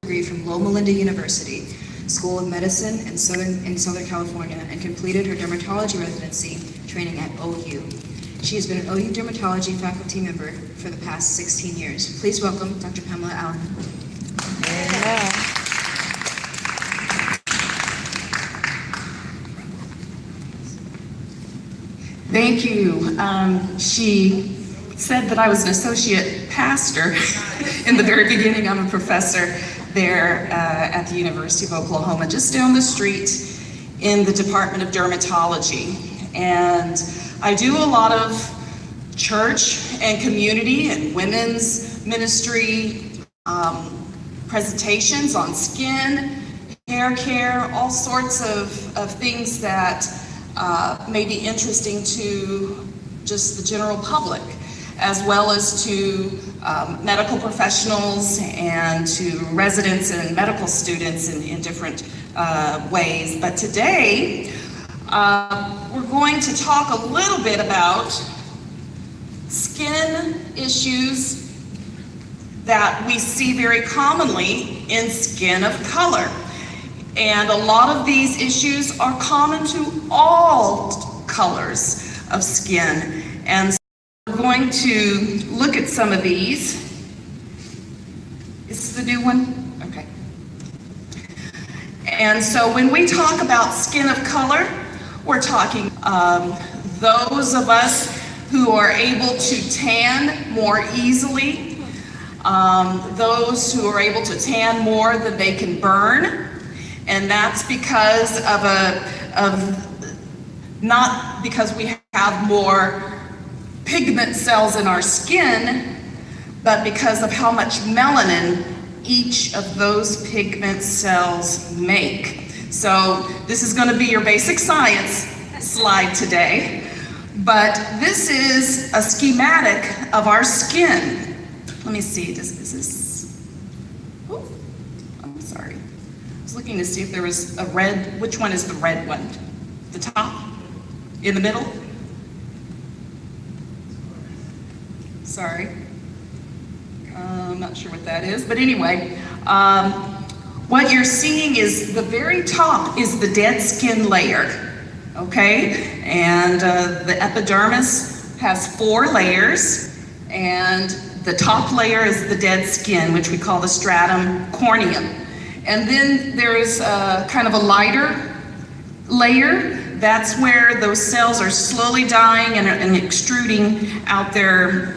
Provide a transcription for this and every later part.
degree from Loma Linda University, School of Medicine in Southern California, and completed her dermatology residency training at OU. She has been an OU dermatology faculty member for the past 16 years. Please welcome Dr. Pamela Allen. Yeah. Thank you. She said that I was an associate pastor. In the very beginning, I'm a professor there at the University of Oklahoma, just down the street in the Department of Dermatology. And I do a lot of church and community and women's ministry presentations on skin, hair care, all sorts of things that may be interesting to just the general public, as well as to medical professionals and to residents and medical students in different ways. But today, we're going to talk a little bit about skin issues that we see very commonly in skin of color. And a lot of these issues are common to all colors of skin. And so we're going to look at some of these. Is this the new one? Okay. And so when we talk about skin of color, we're talking those of us who are able to tan more easily, those who are able to tan more than they can burn. And that's because not because we have more pigment cells in our skin, but because of how much melanin each of those pigment cells make. So this is going to be your basic science slide today, but this is a schematic of our skin. Let me see, is this, oh, I'm sorry. I was looking to see if there was a red, which one is the red one? The top? In the middle? Sorry. I'm not sure what that is, but anyway, what you're seeing is the very top is the dead skin layer, okay? And the epidermis has 4 layers, and the top layer is the dead skin, which we call the stratum corneum. And then there is kind of a lighter layer. That's where those cells are slowly dying and extruding out their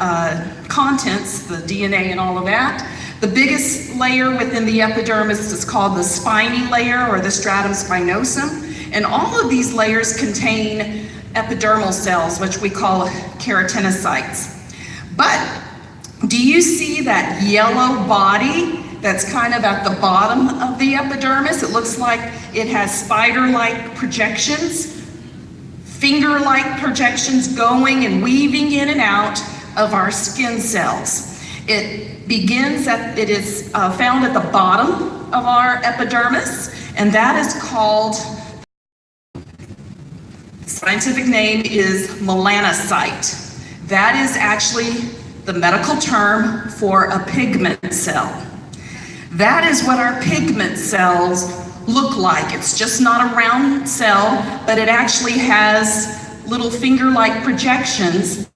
contents, the DNA and all of that. The biggest layer within the epidermis is called the spiny layer, or the stratum spinosum. And all of these layers contain epidermal cells, which we call keratinocytes. But do you see that yellow body that's kind of at the bottom of the epidermis? It looks like it has spider-like projections, finger-like projections going and weaving in and out of our skin cells. It is found at the bottom of our epidermis, and that is called, the scientific name is melanocyte. That is actually the medical term for a pigment cell. That is what our pigment cells look like. It's just not a round cell, but it actually has little finger-like projections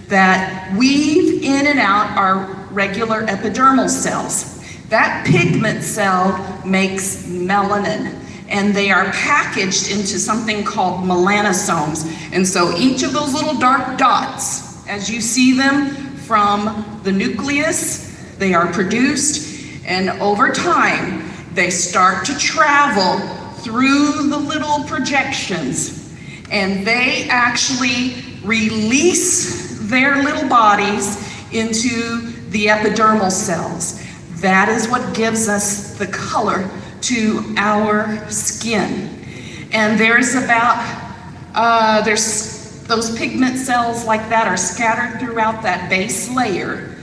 that weave in and out our regular epidermal cells. That pigment cell makes melanin, and they are packaged into something called melanosomes. And so each of those little dark dots, as you see them from the nucleus, they are produced, and over time, they start to travel through the little projections, and they actually release their little bodies into the epidermal cells. That is what gives us the color to our skin. And there's those pigment cells like that are scattered throughout that base layer,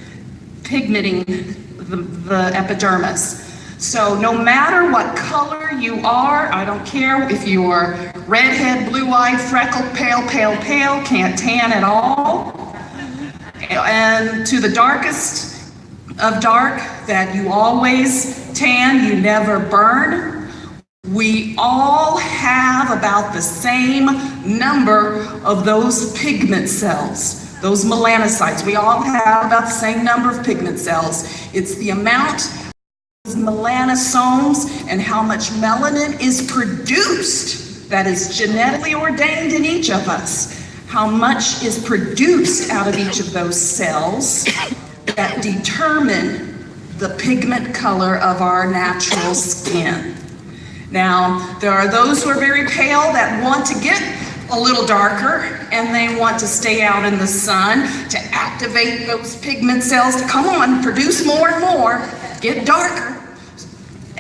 pigmenting the epidermis. So no matter what color you are, I don't care if you are redhead, blue-eyed, freckled, pale, can't tan at all, and to the darkest of dark, that you always tan, you never burn. We all have about the same number of those pigment cells, those melanocytes. We all have about the same number of pigment cells. It's the amount of melanosomes and how much melanin is produced that is genetically ordained in each of us. How much is produced out of each of those cells that determine the pigment color of our natural skin. Now, there are those who are very pale that want to get a little darker, and they want to stay out in the sun to activate those pigment cells to come on, produce more and more, get darker,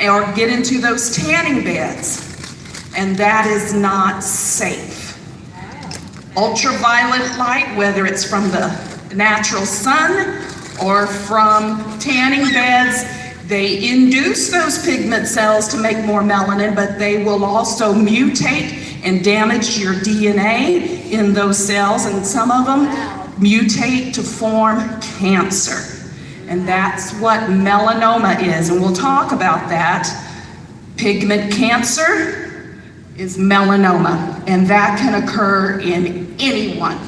or get into those tanning beds. And that is not safe. Ultraviolet light, whether it's from the natural sun or from tanning beds, they induce those pigment cells to make more melanin, but they will also mutate and damage your DNA in those cells, and some of them mutate to form cancer. And that's what melanoma is, and we'll talk about that. Pigment cancer is melanoma, and that can occur in anyone.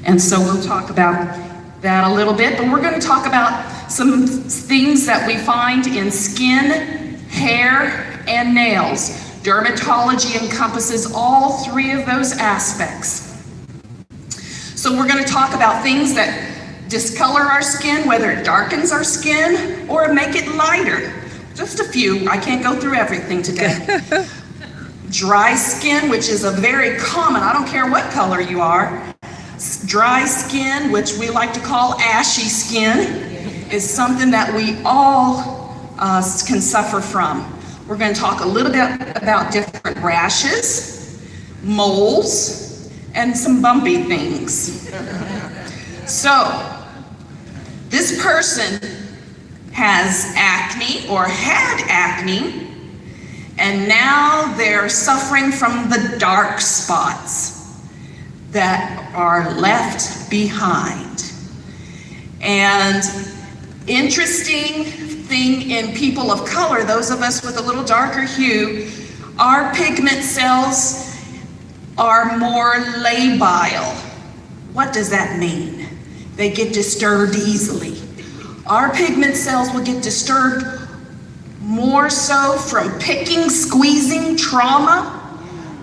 And so we'll talk about that a little bit, but we're going to talk about some things that we find in skin, hair, and nails. Dermatology encompasses all three of those aspects. So we're going to talk about things that discolor our skin, whether it darkens our skin or make it lighter. Just a few. I can't go through everything today. Dry skin, which is a very common, I don't care what color you are. Dry skin, which we like to call ashy skin, is something that we all can suffer from. We're going to talk a little bit about different rashes, moles, and some bumpy things. So, this person has acne or had acne, and now they're suffering from the dark spots that are left behind. And interesting thing in people of color, those of us with a little darker hue, our pigment cells are more labile. What does that mean? They get disturbed easily. Our pigment cells will get disturbed more so from picking, squeezing, trauma,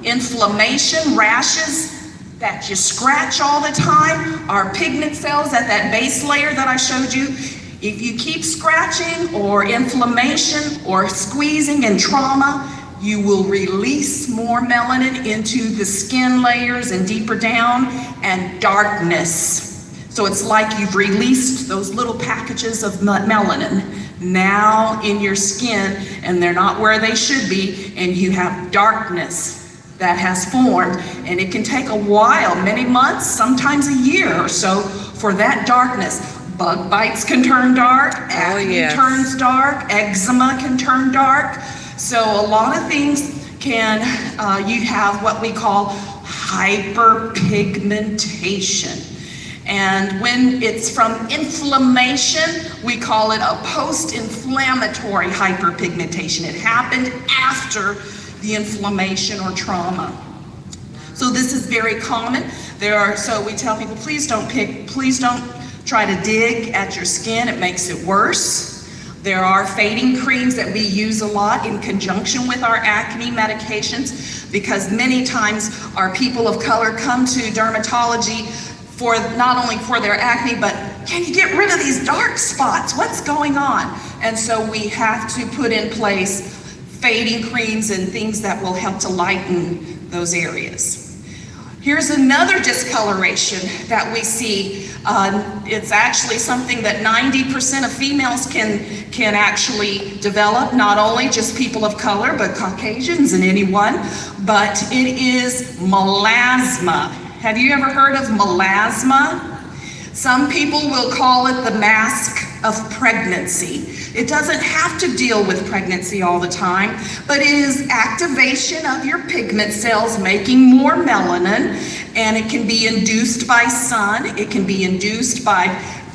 inflammation, rashes that you scratch all the time. Our pigment cells at that base layer that I showed you, if you keep scratching or inflammation or squeezing and trauma, you will release more melanin into the skin layers and deeper down, and darkness. So it's like you've released those little packages of melanin now in your skin, and they're not where they should be, and you have darkness that has formed. And it can take a while, many months, sometimes a year or so, for that darkness. Bug bites can turn dark, acne turns dark, eczema can turn dark. So a lot of things can, you have what we call hyperpigmentation. And when it's from inflammation, we call it a post-inflammatory hyperpigmentation. It happened after the inflammation or trauma. So this is very common. So we tell people, please don't try to dig at your skin, it makes it worse. There are fading creams that we use a lot in conjunction with our acne medications, because many times our people of color come to dermatology for not only for their acne, but can you get rid of these dark spots? What's going on? And so we have to put in place fading creams and things that will help to lighten those areas. Here's another discoloration that we see. It's actually something that 90% of females can actually develop, not only just people of color, but Caucasians and anyone, but it is melasma. Have you ever heard of melasma? Some people will call it the mask of pregnancy. It doesn't have to deal with pregnancy all the time, but it is activation of your pigment cells making more melanin, and it can be induced by sun, it can be induced by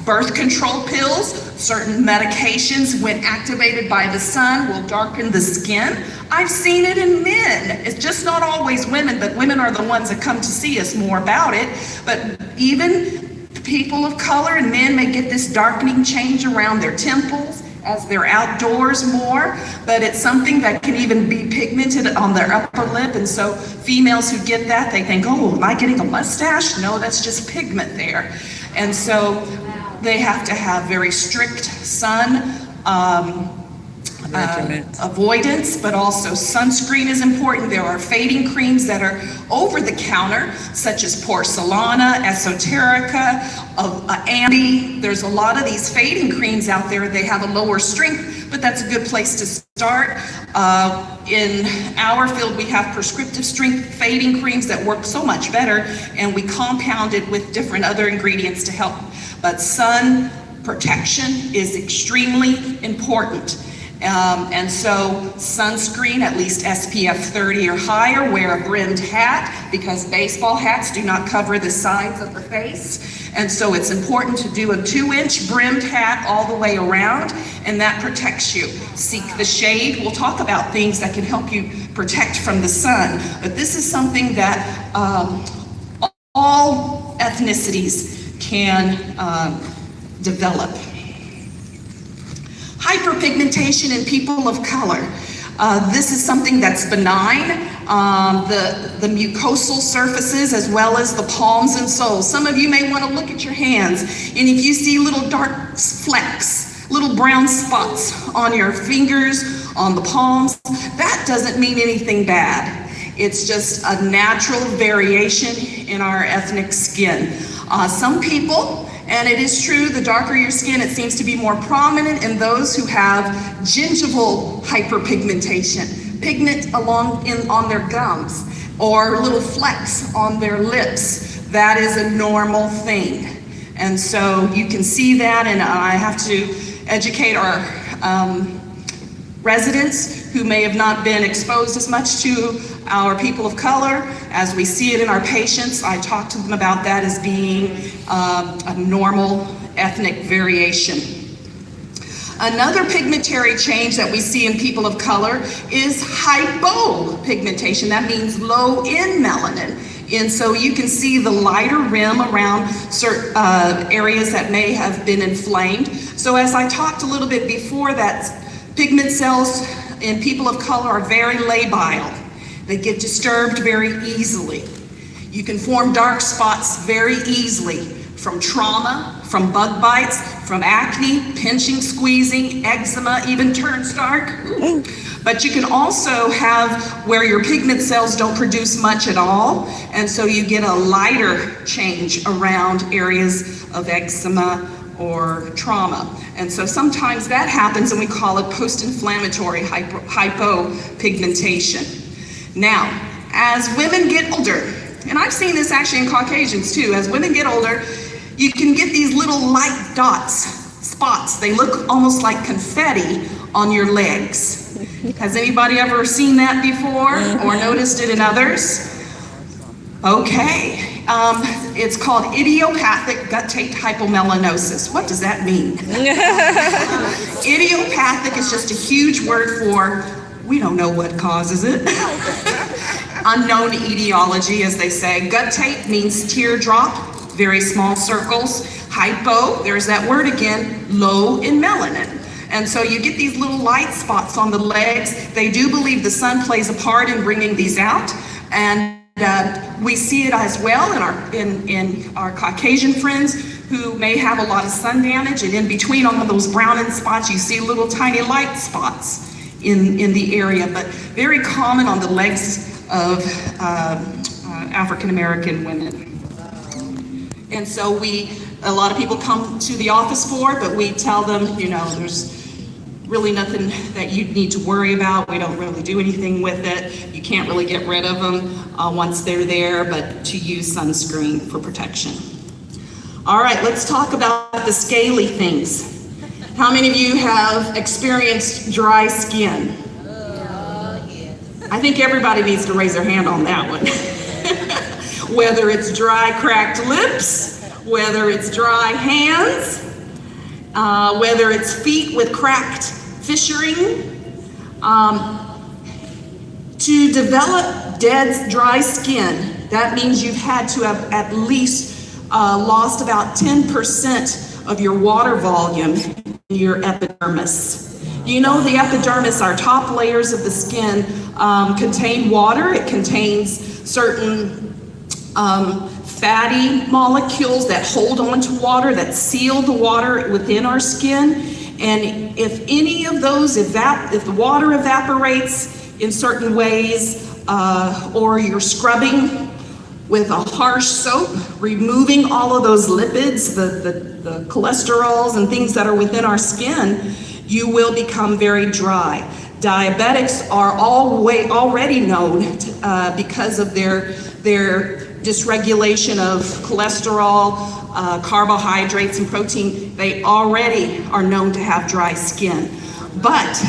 Birth control pills, certain medications, when activated by the sun, will darken the skin. I've seen it in men. It's just not always women, but women are the ones that come to see us more about it. But even people of color and men may get this darkening change around their temples as they're outdoors more, but it's something that can even be pigmented on their upper lip. And so females who get that, they think, oh, am I getting a mustache? No, that's just pigment there. And so they have to have very strict sun avoidance, but also sunscreen is important. There are fading creams that are over the counter, such as Porcelana, Esoterica, Ambi. There's a lot of these fading creams out there. They have a lower strength, but that's a good place to start. In our field, we have prescriptive strength fading creams that work so much better, and we compound it with different other ingredients to help. But sun protection is extremely important. And so sunscreen, at least SPF 30 or higher, wear a brimmed hat because baseball hats do not cover the sides of the face. And so it's important to do a 2-inch brimmed hat all the way around, and that protects you. Seek the shade. We'll talk about things that can help you protect from the sun. But this is something that all ethnicities can develop. Hyperpigmentation in people of color. This is something that's benign. The mucosal surfaces as well as the palms and soles. Some of you may want to look at your hands, and if you see little dark flecks, little brown spots on your fingers, on the palms, that doesn't mean anything bad. It's just a natural variation in our ethnic skin. Some people, and it is true, the darker your skin, it seems to be more prominent in those who have gingival hyperpigmentation, pigment on their gums, or little flecks on their lips. That is a normal thing. And so you can see that, and I have to educate our residents who may have not been exposed as much to our people of color. As we see it in our patients, I talk to them about that as being a normal ethnic variation. Another pigmentary change that we see in people of color is hypopigmentation. That means low in melanin. And so you can see the lighter rim around certain areas that may have been inflamed. So as I talked a little bit before, that pigment cells in people of color are very labile. They get disturbed very easily. You can form dark spots very easily from trauma, from bug bites, from acne, pinching, squeezing, eczema even turns dark. But you can also have where your pigment cells don't produce much at all, and so you get a lighter change around areas of eczema or trauma. And so sometimes that happens, and we call it post-inflammatory hypopigmentation. Now, as women get older, and I've seen this actually in Caucasians too, as women get older, you can get these little light dots, spots. They look almost like confetti on your legs. Has anybody ever seen that before or noticed it in others? Okay. It's called idiopathic guttate hypomelanosis. What does that mean? Idiopathic is just a huge word for we don't know what causes it. Unknown etiology, as they say. Guttate means teardrop, very small circles. Hypo, there's that word again, low in melanin. And so you get these little light spots on the legs. They do believe the sun plays a part in bringing these out. And we see it as well in our Caucasian friends who may have a lot of sun damage, and in between all of those browning spots, you see little tiny light spots in the area, but very common on the legs of African American women. And so a lot of people come to the office for it, but we tell them, there's really nothing that you need to worry about. We don't really do anything with it. You can't really get rid of them once they're there, but to use sunscreen for protection. All right, let's talk about the scaly things. How many of you have experienced dry skin? I think everybody needs to raise their hand on that one. Whether it's dry, cracked lips, whether it's dry hands, whether it's feet with cracked fissuring. To develop dead, dry skin, that means you've had to have at least lost about 10% of your water volume in your epidermis. You know, the epidermis, our top layers of the skin, contain water. It contains certain fatty molecules that hold on to water, that seal the water within our skin. And if any of those, if the water evaporates in certain ways, or you're scrubbing with a harsh soap, removing all of those lipids, the cholesterols and things that are within our skin, you will become very dry. Diabetics are already known because of their dysregulation of cholesterol, carbohydrates, and protein. They already are known to have dry skin. But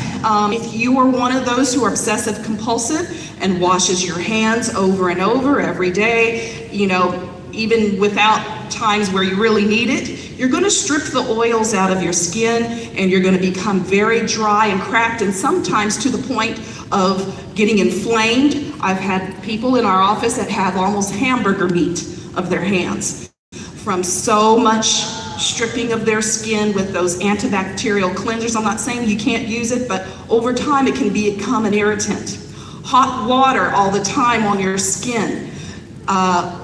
if you are one of those who are obsessive compulsive and washes your hands over and over every day, you know, even without times where you really need it, you're going to strip the oils out of your skin and you're going to become very dry and cracked, and sometimes to the point of getting inflamed. I've had people in our office that have almost hamburger meat of their hands from so much stripping of their skin with those antibacterial cleansers. I'm not saying you can't use it, but over time it can become an irritant. Hot water all the time on your skin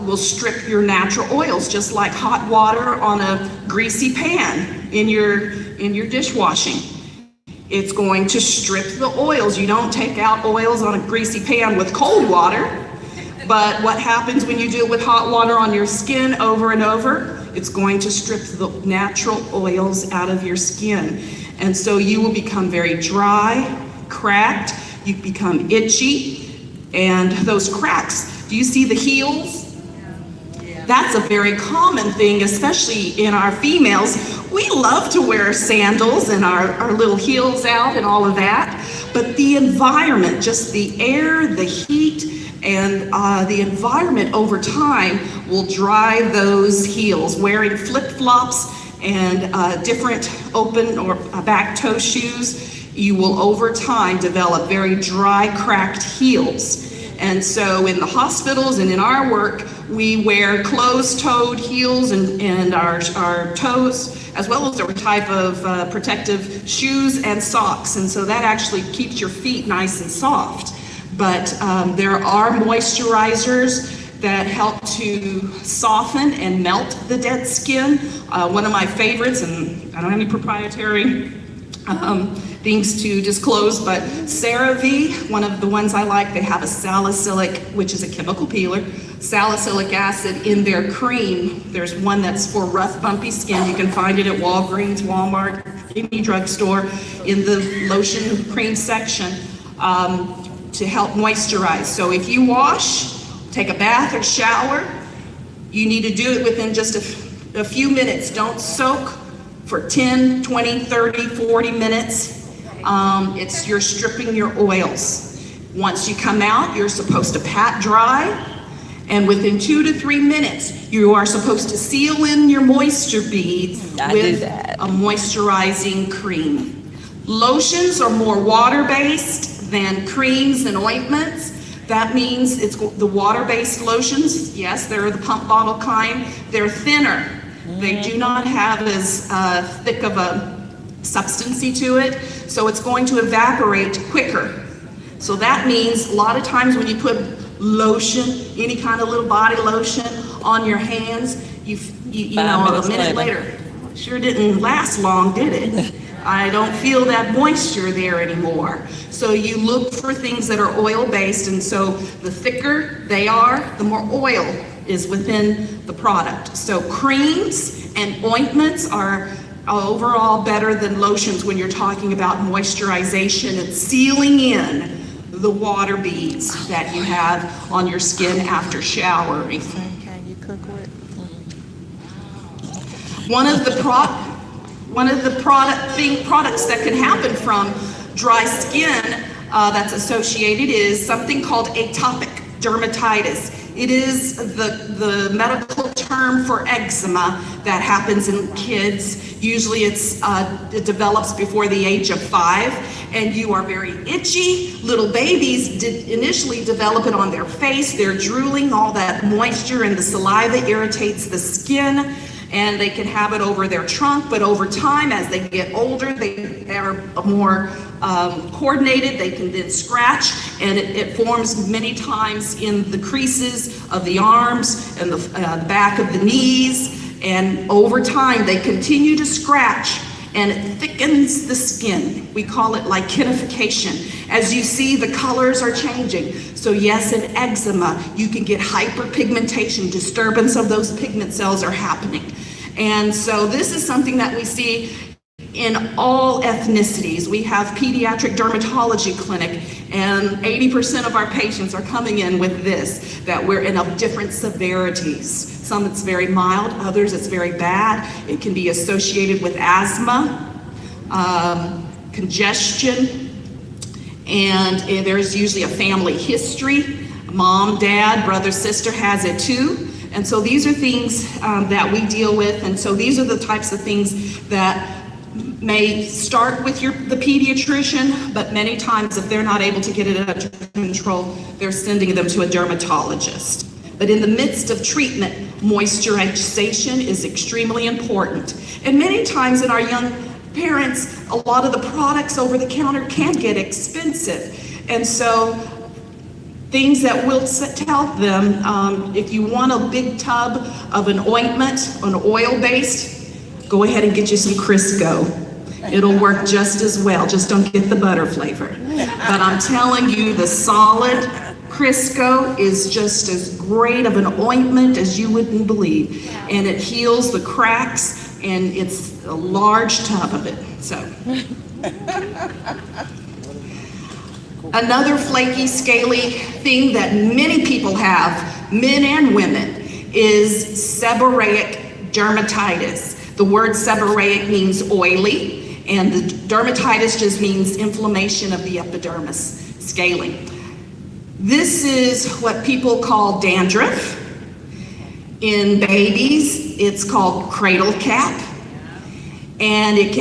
will strip your natural oils, just like hot water on a greasy pan in your dishwashing. It's going to strip the oils. You don't take out oils on a greasy pan with cold water, but what happens when you do it with hot water on your skin over and over? It's going to strip the natural oils out of your skin. And so you will become very dry, cracked, you become itchy, and those cracks. Do you see the heels? That's a very common thing, especially in our females. We love to wear sandals and our little heels out and all of that. But the environment, just the air, the heat, and the environment over time will dry those heels. Wearing flip-flops and different open or back toe shoes, you will over time develop very dry, cracked heels. And so in the hospitals and in our work, we wear closed-toed heels and our toes, as well as a type of protective shoes and socks. And so that actually keeps your feet nice and soft. But there are moisturizers that help to soften and melt the dead skin. One of my favorites, and I don't have any proprietary things to disclose, but CeraVe, one of the ones I like, they have a salicylic, which is a chemical peeler, salicylic acid in their cream. There's one that's for rough, bumpy skin. You can find it at Walgreens, Walmart, any drugstore in the lotion cream section. To help moisturize. So if you wash, take a bath or shower, you need to do it within just a few minutes. Don't soak for 10, 20, 30, 40 minutes. You're stripping your oils. Once you come out, you're supposed to pat dry, and within 2 to 3 minutes, you are supposed to seal in your moisture beads with a moisturizing cream. Lotions are more water-based than creams and ointments. That means it's the water-based lotions. Yes, they're the pump bottle kind. They're thinner. They do not have as thick of a substancy to it, so it's going to evaporate quicker. So that means a lot of times when you put lotion, any kind of little body lotion on your hands, you know, a minute later, sure didn't last long, did it? I don't feel that moisture there anymore. So you look for things that are oil-based, and so the thicker they are, the more oil is within the product. So creams and ointments are overall better than lotions when you're talking about moisturization and sealing in the water beads that you have on your skin after showering. Can you cook with? One of the products that can happen from dry skin that's associated is something called atopic dermatitis. It is the medical term for eczema that happens in kids. Usually it develops before the age of 5, and you are very itchy. Little babies initially develop it on their face. They're drooling, all that moisture and the saliva irritates the skin, and they can have it over their trunk, but over time, as they get older, they are more coordinated. They can then scratch, and it forms many times in the creases of the arms and the back of the knees, and over time, they continue to scratch, and it thickens the skin. We call it lichenification. As you see, the colors are changing. So yes, in eczema, you can get hyperpigmentation. Disturbance of those pigment cells are happening. And so this is something that we see in all ethnicities. We have pediatric dermatology clinic, and 80% of our patients are coming in with this, that we're in of different severities. Some it's very mild, others it's very bad. It can be associated with asthma, congestion, and there's usually a family history. Mom, dad, brother, sister has it too. And so these are things that we deal with, and so these are the types of things that may start with the pediatrician, but many times if they're not able to get it under control, they're sending them to a dermatologist. But in the midst of treatment, moisturization is extremely important. And many times in our young parents, a lot of the products over the counter can get expensive. And so things that we'll tell them, if you want a big tub of an ointment, an oil-based, go ahead and get you some Crisco. It'll work just as well, just don't get the butter flavor. But I'm telling you, the solid Crisco is just as great of an ointment as you wouldn't believe. And it heals the cracks, and it's a large tub of it, so. Another flaky, scaly thing that many people have, men and women, is seborrheic dermatitis. The word seborrheic means oily, and the dermatitis just means inflammation of the epidermis, scaling. This is what people call dandruff. In babies, it's called cradle cap. And it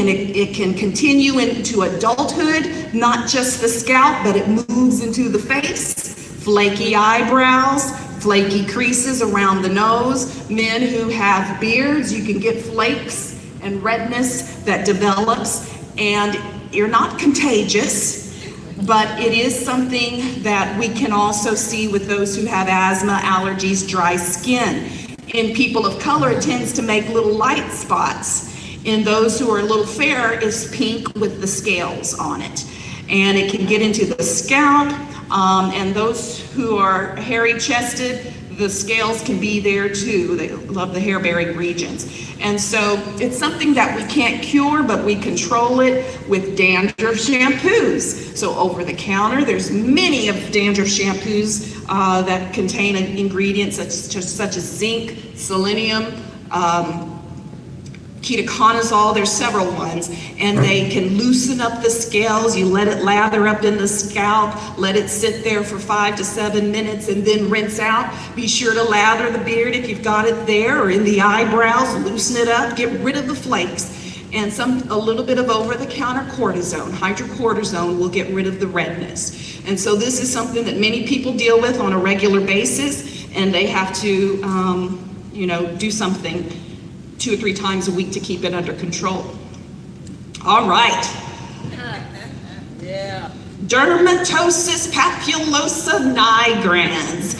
can continue into adulthood, not just the scalp, but it moves into the face. Flaky eyebrows, flaky creases around the nose. Men who have beards, you can get flakes and redness that develops, and you're not contagious, but it is something that we can also see with those who have asthma, allergies, dry skin. In people of color, it tends to make little light spots. In those who are a little fair, it's pink with the scales on it. And it can get into the scalp, and those who are hairy-chested, the scales can be there too. They love the hair-bearing regions. And so it's something that we can't cure, but we control it with dandruff shampoos. So over the counter, there's many of dandruff shampoos that contain ingredients such as zinc, selenium, ketoconazole, there's several ones, and they can loosen up the scales. You let it lather up in the scalp, let it sit there for 5 to 7 minutes, and then rinse out. Be sure to lather the beard if you've got it there, or in the eyebrows, loosen it up, get rid of the flakes. And a little bit of over-the-counter cortisone, hydrocortisone, will get rid of the redness. And so this is something that many people deal with on a regular basis, and they have to, do something 2 or 3 times a week to keep it under control. All right. Yeah. Dermatosis papulosa nigrans.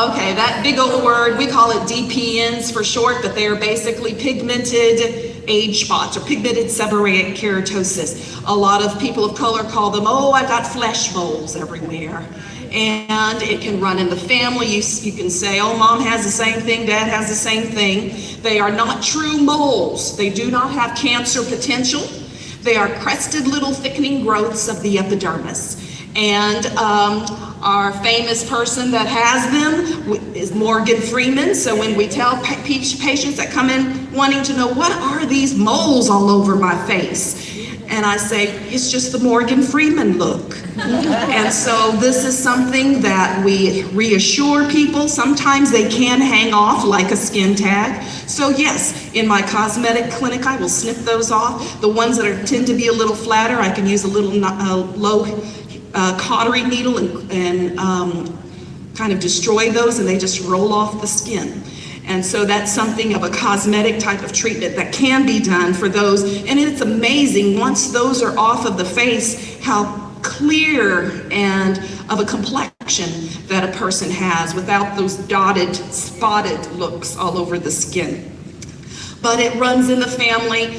Okay, that big old word, we call it DPNs for short, but they are basically pigmented age spots or pigmented seborrheic keratosis. A lot of people of color call them, oh, I've got flesh moles everywhere. And it can run in the family. You can say, oh, mom has the same thing, dad has the same thing. They are not true moles. They do not have cancer potential. They are crested little thickening growths of the epidermis. And our famous person that has them is Morgan Freeman. So when we tell patients that come in wanting to know, what are these moles all over my face? And I say, it's just the Morgan Freeman look. And so this is something that we reassure people. Sometimes they can hang off like a skin tag. So yes, in my cosmetic clinic, I will snip those off. The ones that tend to be a little flatter, I can use a little low cautery needle and kind of destroy those, and they just roll off the skin. And so that's something of a cosmetic type of treatment that can be done for those. And it's amazing, once those are off of the face, how clear and of a complexion that a person has without those dotted, spotted looks all over the skin. But it runs in the family.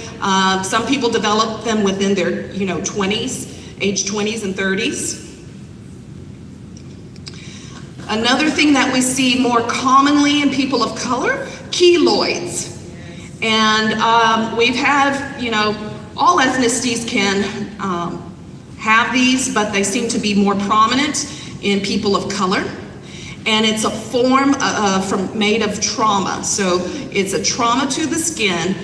Some people develop them within their 20s, age 20s and 30s. Another thing that we see more commonly in people of color, keloids. And we've had, all ethnicities can have these, but they seem to be more prominent in people of color. And it's a form made of trauma. So it's a trauma to the skin,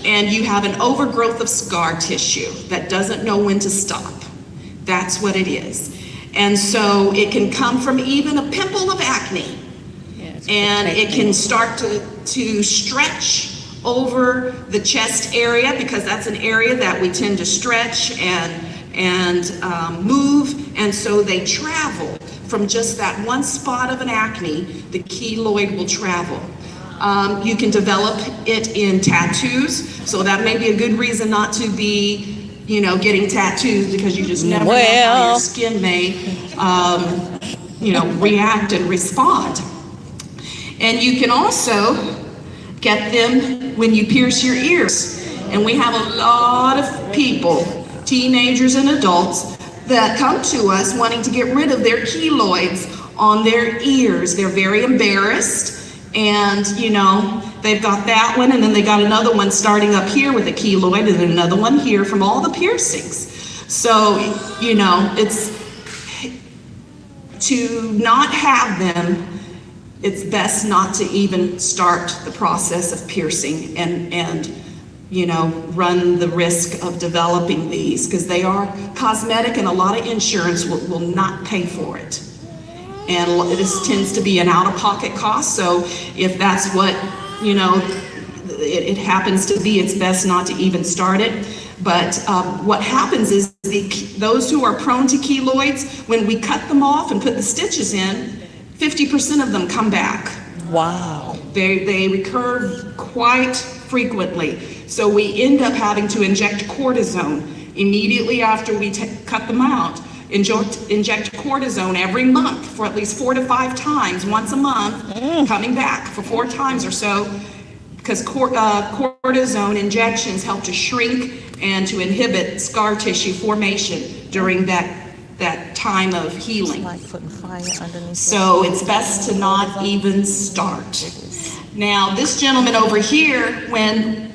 and you have an overgrowth of scar tissue that doesn't know when to stop. That's what it is. And so it can come from even a pimple of acne. And it can start to stretch over the chest area, because that's an area that we tend to stretch and move. And so they travel from just that one spot of an acne. The keloid will travel. You can develop it in tattoos. So that may be a good reason not to be getting tattoos, because you just never know how your skin may, react and respond. And you can also get them when you pierce your ears. And we have a lot of people, teenagers and adults, that come to us wanting to get rid of their keloids on their ears. They're very embarrassed, and they've got that one, and then they got another one starting up here with a keloid, and then another one here from all the piercings. So, it's to not have them, it's best not to even start the process of piercing and run the risk of developing these, because they are cosmetic, and a lot of insurance will not pay for it. And this tends to be an out-of-pocket cost, so if that's what it happens to be, it's best not to even start it. But what happens is those who are prone to keloids, when we cut them off and put the stitches in, 50% of them come back. Wow. They recur quite frequently. So we end up having to inject cortisone immediately after we cut them out. Inject cortisone every month for at least 4 to 5 times, once a month, coming back for 4 times or so, because cortisone injections help to shrink and to inhibit scar tissue formation during that time of healing. Like putting fire underneath. So it's best to not even start. Now, this gentleman over here, when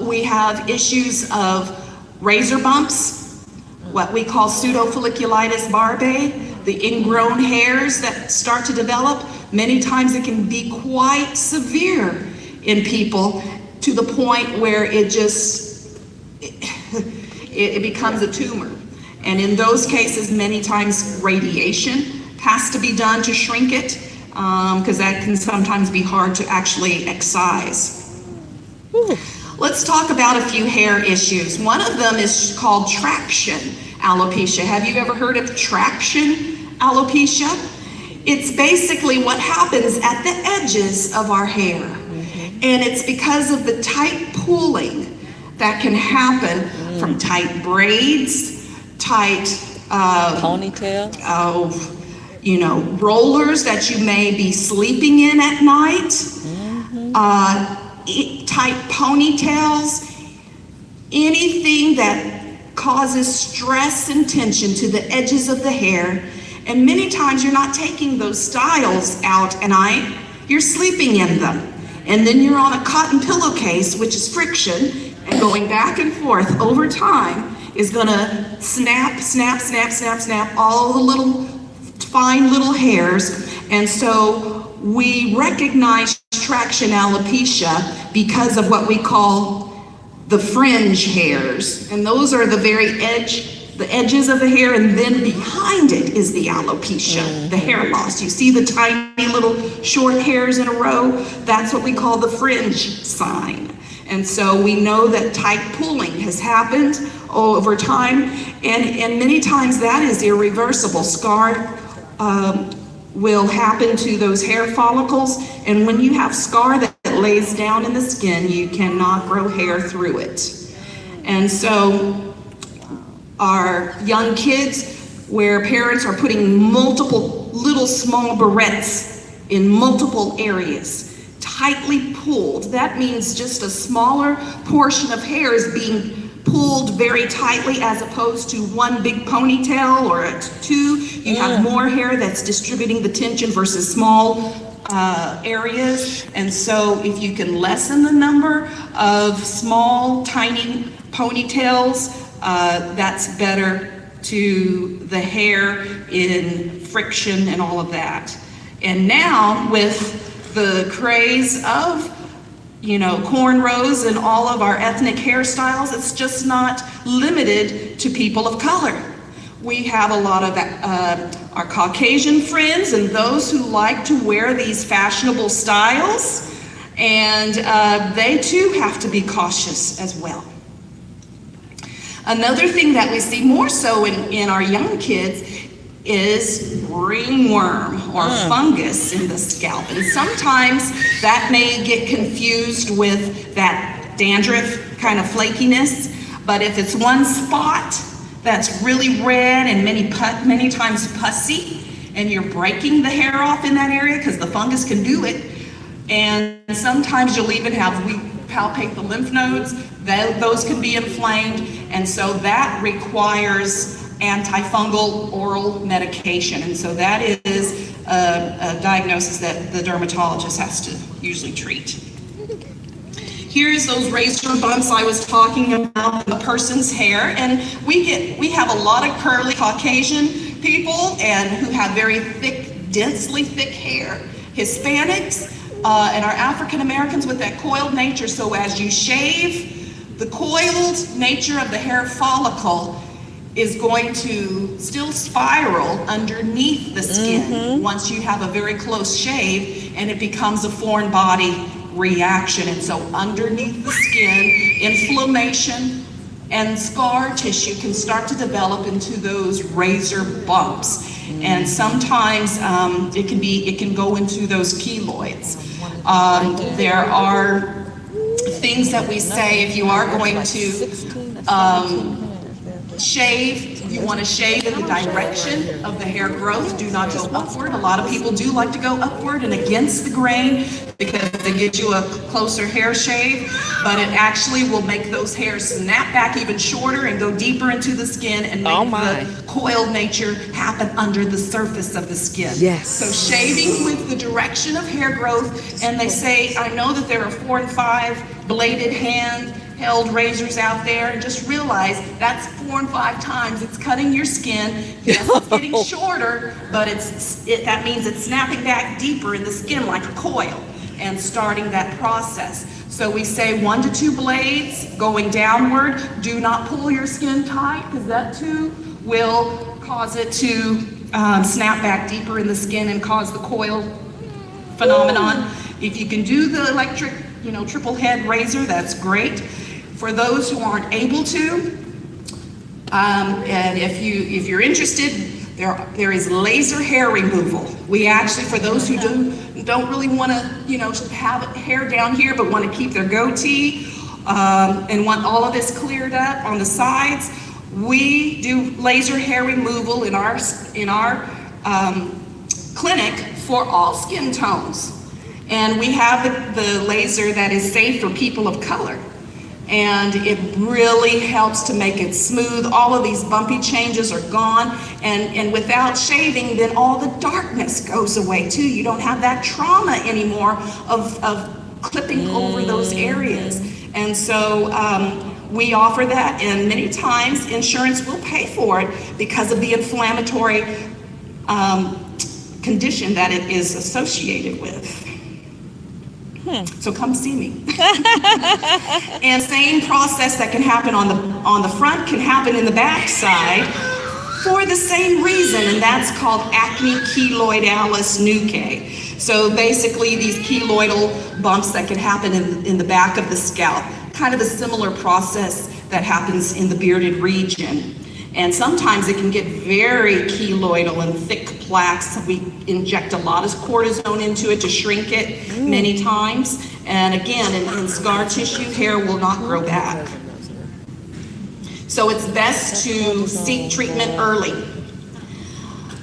we have issues of razor bumps, what we call pseudofolliculitis barbae, the ingrown hairs that start to develop, many times it can be quite severe in people, to the point where it becomes a tumor. And in those cases, many times radiation has to be done to shrink it, because that can sometimes be hard to actually excise. Let's talk about a few hair issues. One of them is called traction alopecia. Have you ever heard of traction alopecia? It's basically what happens at the edges of our hair. And it's because of the tight pulling that can happen from tight braids, tight ponytail. Rollers that you may be sleeping in at night, tight ponytails, anything that causes stress and tension to the edges of the hair. And many times you're not taking those styles out at night, you're sleeping in them. And then you're on a cotton pillowcase, which is friction, and going back and forth over time is gonna snap all the little fine little hairs. And so we recognize traction alopecia because of what we call the fringe hairs, and those are the edges of the hair, and then behind it is the alopecia, the hair loss. You see the tiny little short hairs in a row? That's what we call the fringe sign. And so we know that tight pulling has happened over time, and many times that is irreversible. Scar will happen to those hair follicles, and when you have scar that lays down in the skin, you cannot grow hair through it. And so our young kids, where parents are putting multiple little small barrettes in multiple areas, tightly pulled, that means just a smaller portion of hair is being pulled very tightly, as opposed to one big ponytail or two. You have more hair that's distributing the tension versus small areas. And so if you can lessen the number of small, tiny ponytails, that's better to the hair in friction and all of that. And now with the craze of, cornrows and all of our ethnic hairstyles, it's just not limited to people of color. We have a lot of our Caucasian friends and those who like to wear these fashionable styles, and they too have to be cautious as well. Another thing that we see more so in our young kids is ringworm or fungus in the scalp. And sometimes that may get confused with that dandruff kind of flakiness, but if it's one spot that's really red and many times pussy, and you're breaking the hair off in that area, because the fungus can do it, and sometimes you'll even we palpate the lymph nodes, those can be inflamed, and so that requires antifungal oral medication. And so that is a diagnosis that the dermatologist has to usually treat. Here's those razor bumps I was talking about in a person's hair, and we have a lot of curly Caucasian people and who have very thick, densely thick hair. Hispanics and our African Americans with that coiled nature. So as you shave, the coiled nature of the hair follicle is going to still spiral underneath the skin once you have a very close shave, and it becomes a foreign body reaction. And so underneath the skin, inflammation and scar tissue can start to develop into those razor bumps. And sometimes it can go into those keloids. There are things that we say if you are going to shave, you want to shave in the direction of the hair growth. Do not go upward. A lot of people do like to go upward and against the grain because it gives you a closer hair shave, but it actually will make those hairs snap back even shorter and go deeper into the skin and make the coiled nature happen under the surface of the skin. Yes. So shaving with the direction of hair growth, and they say, I know that there are 4 and 5 bladed hand-held razors out there, and just realize that's 4 and 5 times it's cutting your skin. Yes, it's getting shorter, but that means it's snapping back deeper in the skin like a coil and starting that process. So we say 1 to 2 blades going downward. Do not pull your skin tight, because that too will cause it to snap back deeper in the skin and cause the coil phenomenon. If you can do the electric, triple head razor, that's great. For those who aren't able to, and if you're interested, there is laser hair removal. We actually, for those who don't really want to, have hair down here, but want to keep their goatee and want all of this cleared up on the sides, we do laser hair removal in our clinic for all skin tones. And we have the laser that is safe for people of color. And it really helps to make it smooth. All of these bumpy changes are gone. And without shaving, then all the darkness goes away too. You don't have that trauma anymore of clipping over those areas. And so we offer that, and many times insurance will pay for it because of the inflammatory condition that it is associated with. So come see me. And same process that can happen on the front can happen in the back side for the same reason, and that's called acne keloidalis nuchae. So basically these keloidal bumps that can happen in the back of the scalp, kind of a similar process that happens in the bearded region. And sometimes it can get very keloidal and thick plaques. We inject a lot of cortisone into it to shrink it many times. And again, in scar tissue, hair will not grow back. So it's best to seek treatment early.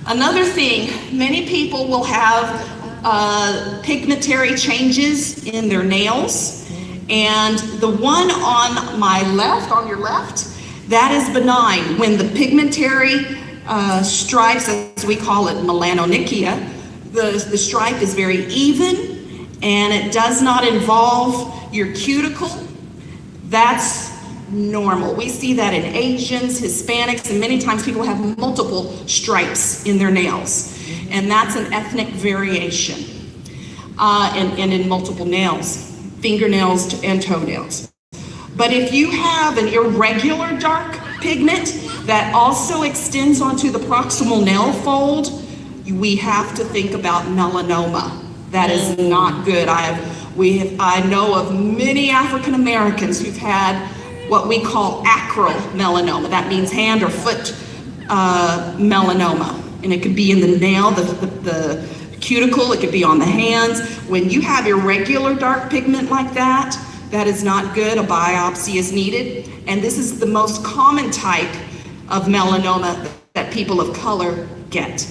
Another thing, many people will have pigmentary changes in their nails. And the one on my left, on your left, that is benign. When the pigmentary stripes, as we call it, melanonychia, the stripe is very even and it does not involve your cuticle, that's normal. We see that in Asians, Hispanics, and many times people have multiple stripes in their nails. And that's an ethnic variation and in multiple nails, fingernails and toenails. But if you have an irregular dark pigment that also extends onto the proximal nail fold, we have to think about melanoma. That is not good. I know of many African Americans who've had what we call acral melanoma. That means hand or foot melanoma. And it could be in the nail, the cuticle, it could be on the hands. When you have irregular dark pigment like that, that is not good. A biopsy is needed. And this is the most common type of melanoma that people of color get.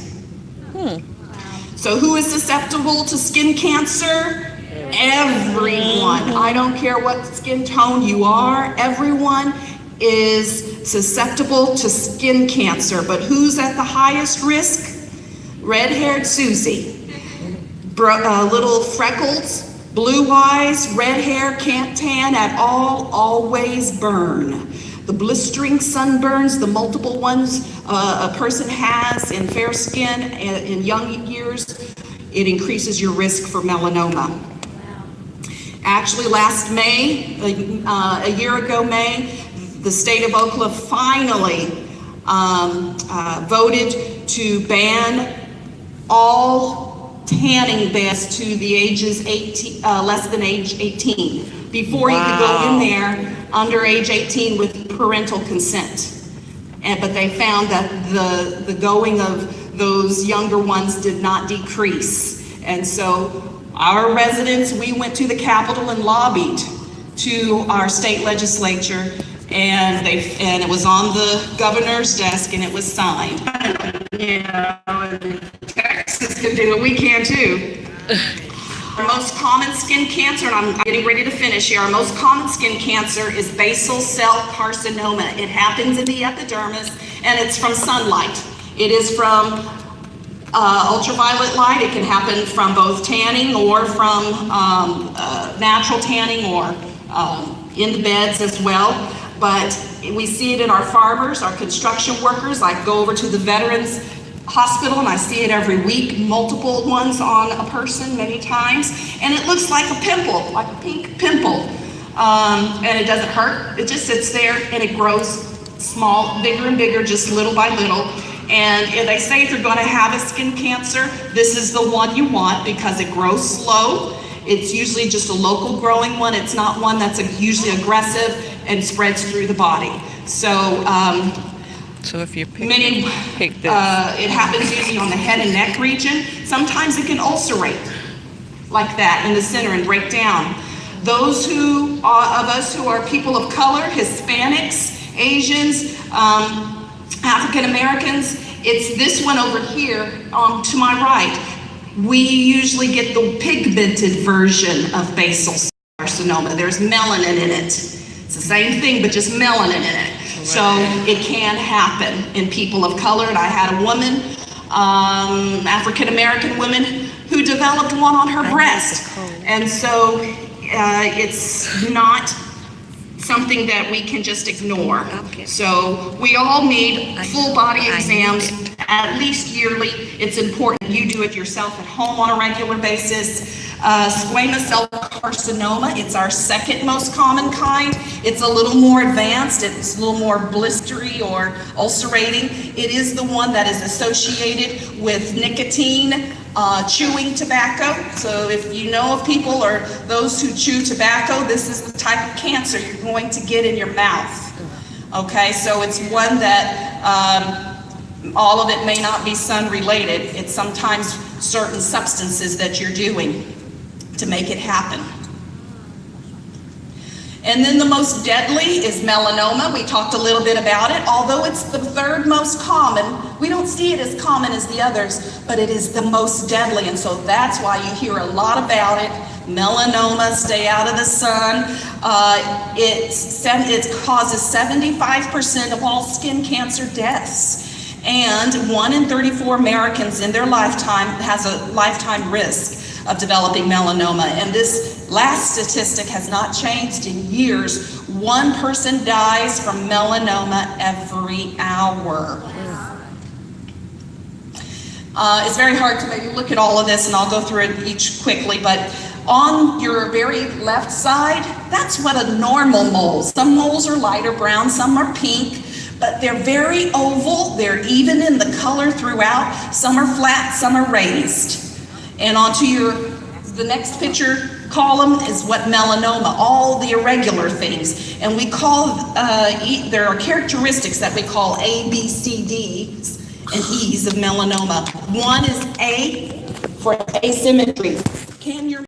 So who is susceptible to skin cancer? Everyone. I don't care what skin tone you are. Everyone is susceptible to skin cancer. But who's at the highest risk? Red-haired Susie. Little freckles, blue eyes, red hair, can't tan at all, always burn. The blistering sunburns, the multiple ones a person has in fair skin in young years, it increases your risk for melanoma. Actually, last May, a year ago May, the state of Oklahoma finally voted to ban all tanning beds to the ages 18, less than age 18. Before you could go in there under age 18 with parental consent. But they found that the going of those younger ones did not decrease. And so our residents, we went to the Capitol and lobbied to our state legislature, and it was on the governor's desk and it was signed. Texas can do it, we can too. Our most common skin cancer, and I'm getting ready to finish here, our most common skin cancer is basal cell carcinoma. It happens in the epidermis and it's from sunlight. It is from ultraviolet light. It can happen from both tanning or from natural tanning or in the beds as well. But we see it in our farmers, our construction workers. I go over to the Veterans Hospital and I see it every week, multiple ones on a person many times. And it looks like a pimple, like a pink pimple. And it doesn't hurt, it just sits there and it grows small, bigger and bigger, just little by little. And if they say if you're going to have a skin cancer, this is the one you want because it grows slow. It's usually just a local growing one. It's not one that's usually aggressive and spreads through the body. So if you pick this. It happens usually on the head and neck region. Sometimes it can ulcerate like that in the center and break down. Those of us who are people of color, Hispanics, Asians, African Americans, it's this one over here to my right. We usually get the pigmented version of basal cell carcinoma. There's melanin in it. It's the same thing, but just melanin in it. Right. So it can happen in people of color. And I had a woman, African American woman, who developed one on her breast. And so it's not something that we can just ignore. Okay. So we all need full body exams at least yearly. It's important you do it yourself at home on a regular basis. Squamous cell carcinoma, it's our second most common kind. It's a little more advanced, it's a little more blistery or ulcerating. It is the one that is associated with nicotine, chewing tobacco. So if you know of people or those who chew tobacco, this is the type of cancer you're going to get in your mouth. Okay, so it's one that all of it may not be sun-related. It's sometimes certain substances that you're doing to make it happen. And then the most deadly is melanoma. We talked a little bit about it. Although it's the third most common, we don't see it as common as the others, but it is the most deadly. And so that's why you hear a lot about it. Melanoma, stay out of the sun. It causes 75% of all skin cancer deaths. And 1 in 34 Americans in their lifetime has a lifetime risk of developing melanoma. And this last statistic has not changed in years. 1 person dies from melanoma every hour. It's very hard to maybe look at all of this, and I'll go through it each quickly, but on your very left side, that's what a normal mole. Some moles are lighter brown, some are pink, but they're very oval. They're even in the color throughout. Some are flat, some are raised. And onto the next picture column is what melanoma, all the irregular things. And we call, there are characteristics that we call A, B, C, Ds and E's of melanoma. One is A for asymmetry. Can your